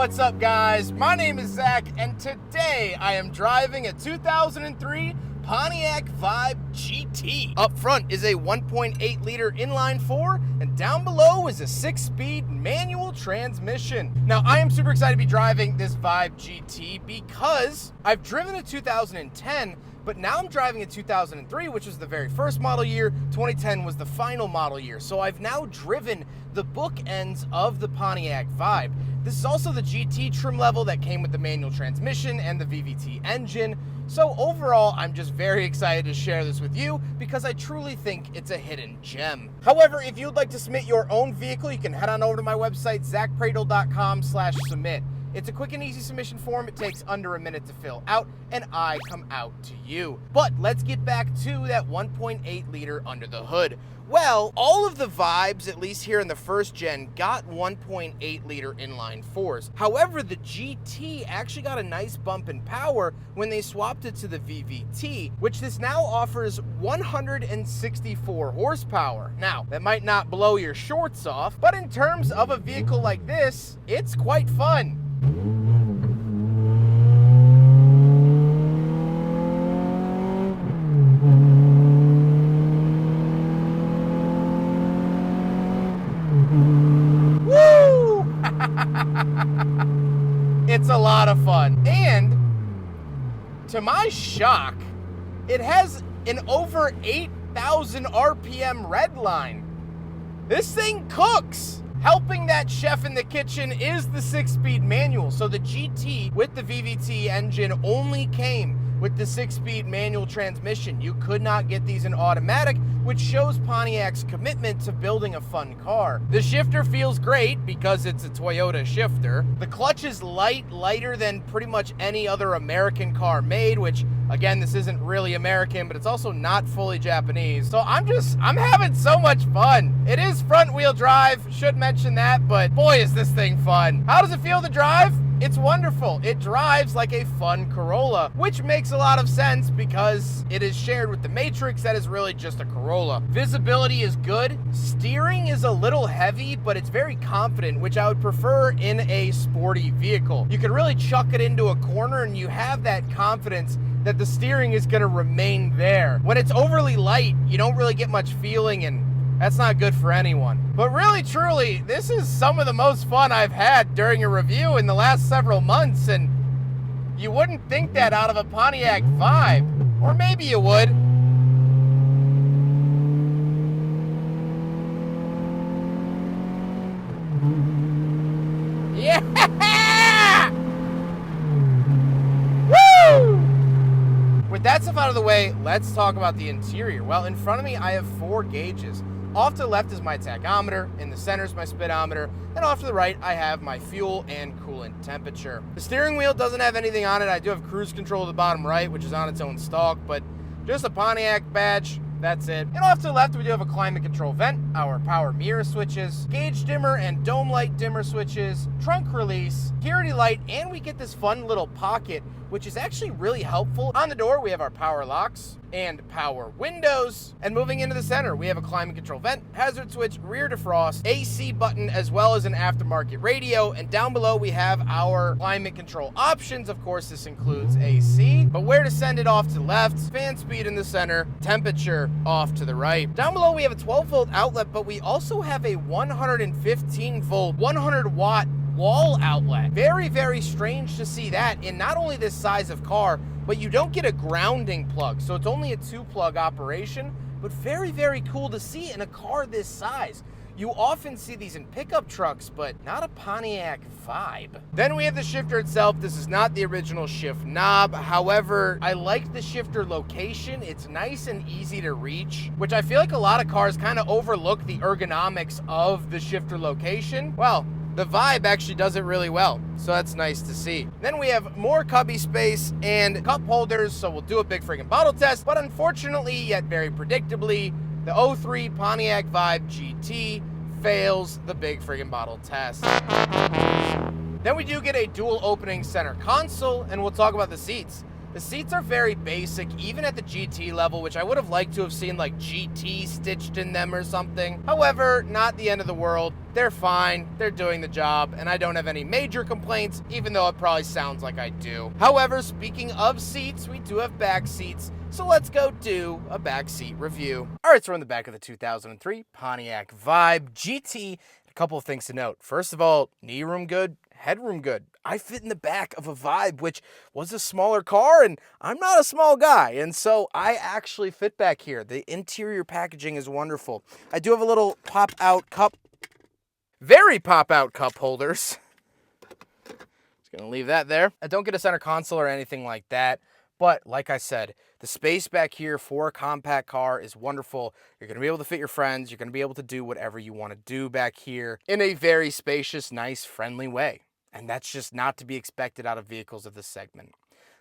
What's up, guys? My name is Zach, and today I am driving a 2003 Pontiac Vibe GT. Up front is a 1.8 liter inline 4, and down below is a 6-speed manual transmission. Now, I am super excited to be driving this Vibe GT because I've driven a 2010, but now I'm driving a 2003, which was the very first model year. 2010 was the final model year. So I've now driven the bookends of the Pontiac Vibe. This is also the GT trim level that came with the manual transmission and the VVT engine. So overall, I'm just very excited to share this with you because I truly think it's a hidden gem. However, if you'd like to submit your own vehicle, you can head on over to my website, zackpradel.com/submit. It's a quick and easy submission form. It takes under a minute to fill out, and I come out to you. But let's get back to that 1.8 liter under the hood. Well, all of the Vibes, at least here in the first gen, got 1.8 liter inline 4s. However, the GT actually got a nice bump in power when they swapped it to the VVT, which this now offers 164 horsepower. Now, that might not blow your shorts off, but in terms of a vehicle like this, it's quite fun. Woo! It's a lot of fun. And to my shock, it has an over 8,000 RPM red line. This thing cooks. Helping that chef in the kitchen is the 6-speed manual. So the GT with the VVT engine only came with the 6-speed manual transmission. You could not get these in automatic, which shows Pontiac's commitment to building a fun car. The shifter feels great because it's a Toyota shifter. The clutch is lighter than pretty much any other American car made, which again, this isn't really American, but it's also not fully Japanese. So I'm having so much fun. It is front wheel drive, should mention that, but boy, is this thing fun. How does it feel to drive? It's wonderful. It drives like a fun Corolla, which makes a lot of sense because it is shared with the Matrix that is really just a Corolla. Visibility is good. Steering is a little heavy, but it's very confident, which I would prefer in a sporty vehicle. You can really chuck it into a corner and you have that confidence that the steering is going to remain there. When it's overly light, you don't really get much feeling, and that's not good for anyone. But really, truly, this is some of the most fun I've had during a review in the last several months, and you wouldn't think that out of a Pontiac Vibe. Or maybe you would. Yeah! Woo! With that stuff out of the way, let's talk about the interior. Well, in front of me, I have 4 gauges. Off to the left is my tachometer, in the center is my speedometer, and off to the right, I have my fuel and coolant temperature. The steering wheel doesn't have anything on it. I do have cruise control at the bottom right, which is on its own stalk, but just a Pontiac badge. That's it. And off to the left, we do have a climate control vent, our power mirror switches, gauge dimmer and dome light dimmer switches, trunk release, security light, and we get this fun little pocket, which is actually really helpful. On the door, we have our power locks and power windows. And moving into the center, we have a climate control vent, hazard switch, rear defrost, AC button, as well as an aftermarket radio. And down below, we have our climate control options. Of course, this includes AC, but where to send it off to the left, fan speed in the center, temperature off to the right. Down below, we have a 12-volt outlet, but we also have a 115-volt, 100-watt wall outlet. Very, very strange to see that in not only this size of car, but you don't get a grounding plug. So it's only a 2-plug operation, but very, very cool to see in a car this size. You often see these in pickup trucks, but not a Pontiac Vibe. Then we have the shifter itself. This is not the original shift knob. However, I like the shifter location. It's nice and easy to reach, which I feel like a lot of cars kind of overlook the ergonomics of the shifter location. Well, the Vibe actually does it really well, so that's nice to see. Then we have more cubby space and cup holders, so we'll do a big friggin' bottle test, but unfortunately, yet very predictably, the 03 Pontiac Vibe GT fails the big friggin' bottle test. Then we do get a dual opening center console, and we'll talk about the seats. The seats are very basic, even at the GT level, which I would have liked to have seen like GT stitched in them or something. However, not the end of the world. They're fine, they're doing the job, and I don't have any major complaints, even though it probably sounds like I do. However, speaking of seats, we do have back seats, so let's go do a back seat review. All right, so we're in the back of the 2003 Pontiac Vibe GT. A couple of things to note. First of all, knee room good, headroom good. I fit in the back of a Vibe, which was a smaller car, and I'm not a small guy, and so I actually fit back here. The interior packaging is wonderful. I do have a little pop-out cup, very pop-out cup holders. Just gonna leave that there. I don't get a center console or anything like that, but like I said, the space back here for a compact car is wonderful. You're going to be able to fit your friends. You're going to be able to do whatever you want to do back here in a very spacious, nice, friendly way. And that's just not to be expected out of vehicles of this segment.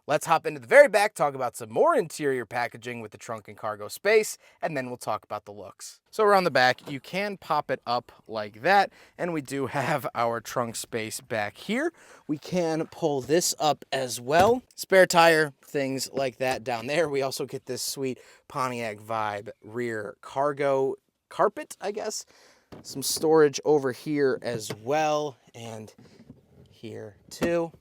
Let's hop into the very back, talk about some more interior packaging with the trunk and cargo space, and then we'll talk about the looks. So around the back, you can pop it up like that, and we do have our trunk space back here. We can pull this up as well. Spare tire, things like that down there. We also get this sweet Pontiac Vibe rear cargo carpet, I guess. Some storage over here as well, and here too.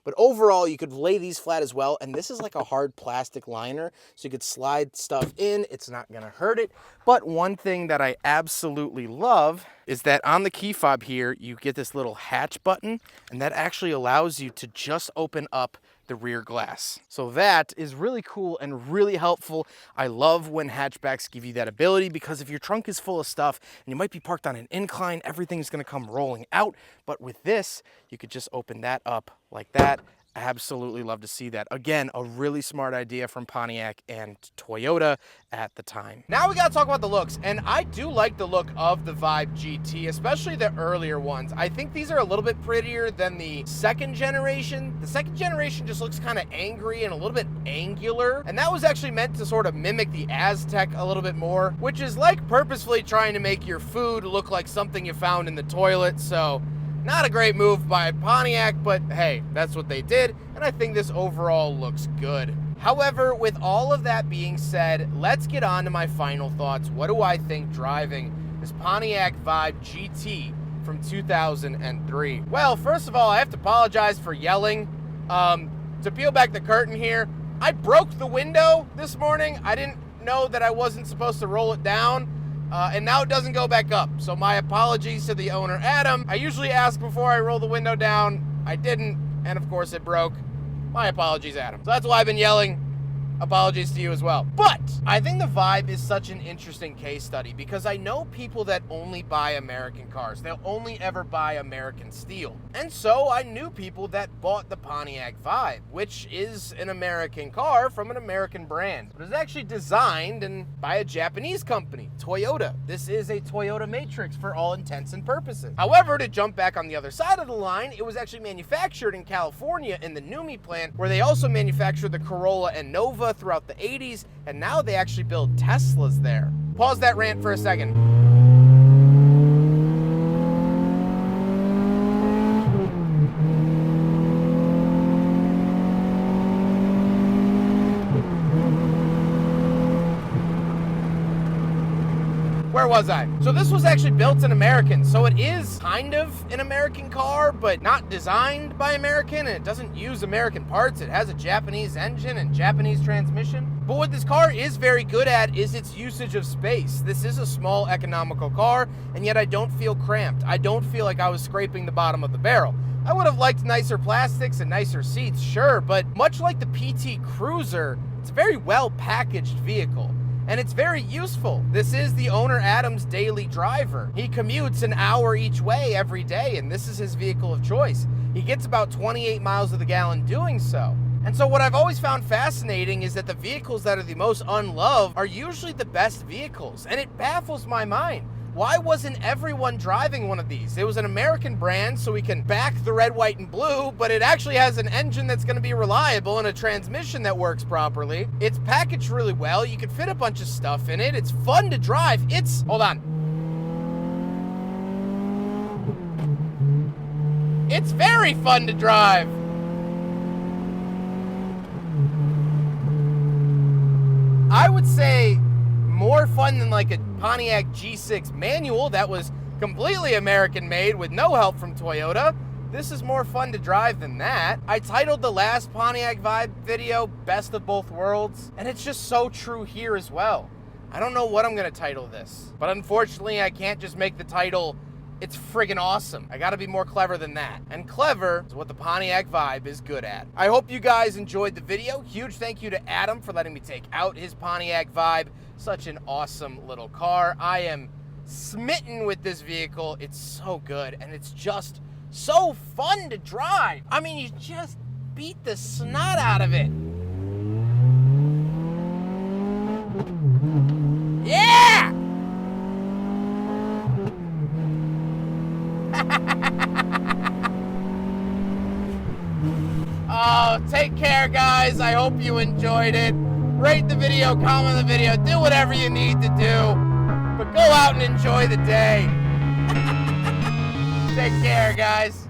But overall, you could lay these flat as well, and this is like a hard plastic liner, so you could slide stuff in. It's not gonna hurt it. But one thing that I absolutely love is that on the key fob here, you get this little hatch button, and that actually allows you to just open up the rear glass. So that is really cool and really helpful. I love when hatchbacks give you that ability, because if your trunk is full of stuff and you might be parked on an incline, everything's gonna come rolling out. But with this, you could just open that up like that. Absolutely love to see that. Again, a really smart idea from Pontiac and Toyota at the time. Now we gotta talk about the looks, and I do like the look of the Vibe GT, especially the earlier ones. I think these are a little bit prettier than the second generation. The second generation just looks kind of angry and a little bit angular, and that was actually meant to sort of mimic the Aztec a little bit more, which is like purposefully trying to make your food look like something you found in the toilet. So not a great move by Pontiac, but hey, that's what they did, and I think this overall looks good. However, with all of that being said, let's get on to my final thoughts. What do I think driving this Pontiac Vibe GT from 2003? Well, first of all, I have to apologize for yelling. To peel back the curtain here, I broke the window this morning. I didn't know that I wasn't supposed to roll it down. And now it doesn't go back up. So my apologies to the owner, Adam. I usually ask before I roll the window down. I didn't, and of course it broke. My apologies, Adam. So that's why I've been yelling. Apologies to you as well. But I think the Vibe is such an interesting case study, because I know people that only buy American cars. They'll only ever buy American steel. And so I knew people that bought the Pontiac Vibe, which is an American car from an American brand. But it's actually designed by a Japanese company, Toyota. This is a Toyota Matrix for all intents and purposes. However, to jump back on the other side of the line, it was actually manufactured in California in the NUMMI plant, where they also manufactured the Corolla and Nova throughout the 80s, and now they actually build Teslas there. Pause that rant for a second. Where was I? So this was actually built in American, so it is kind of an American car, but not designed by American, and it doesn't use American parts. It has a Japanese engine and Japanese transmission. But what this car is very good at is its usage of space. This is a small, economical car, and yet I don't feel cramped. I don't feel like I was scraping the bottom of the barrel. I would have liked nicer plastics and nicer seats, sure, but much like the PT Cruiser, it's a very well packaged vehicle. And it's very useful. This is the owner Adam's daily driver. He commutes an hour each way every day, and this is his vehicle of choice. He gets about 28 miles to the gallon doing so. And so what I've always found fascinating is that the vehicles that are the most unloved are usually the best vehicles, and it baffles my mind. Why wasn't everyone driving one of these? It was an American brand, so we can back the red, white, and blue, but it actually has an engine that's going to be reliable and a transmission that works properly. It's packaged really well. You can fit a bunch of stuff in it. It's fun to drive. Hold on. It's very fun to drive. I would say more fun than like a Pontiac G6 manual that was completely American made with no help from Toyota. This is more fun to drive than that. I titled the last Pontiac Vibe video Best of Both Worlds, and it's just so true here as well. I don't know what I'm gonna title this, but unfortunately I can't just make the title It's Friggin' Awesome. I gotta be more clever than that. And clever is what the Pontiac Vibe is good at. I hope you guys enjoyed the video. Huge thank you to Adam for letting me take out his Pontiac Vibe. Such an awesome little car. I am smitten with this vehicle. It's so good, and it's just so fun to drive. I mean, you just beat the snot out of it. Yeah! Oh, take care, guys. I hope you enjoyed it. Rate the video, comment the video, do whatever you need to do. But go out and enjoy the day. Take care, guys.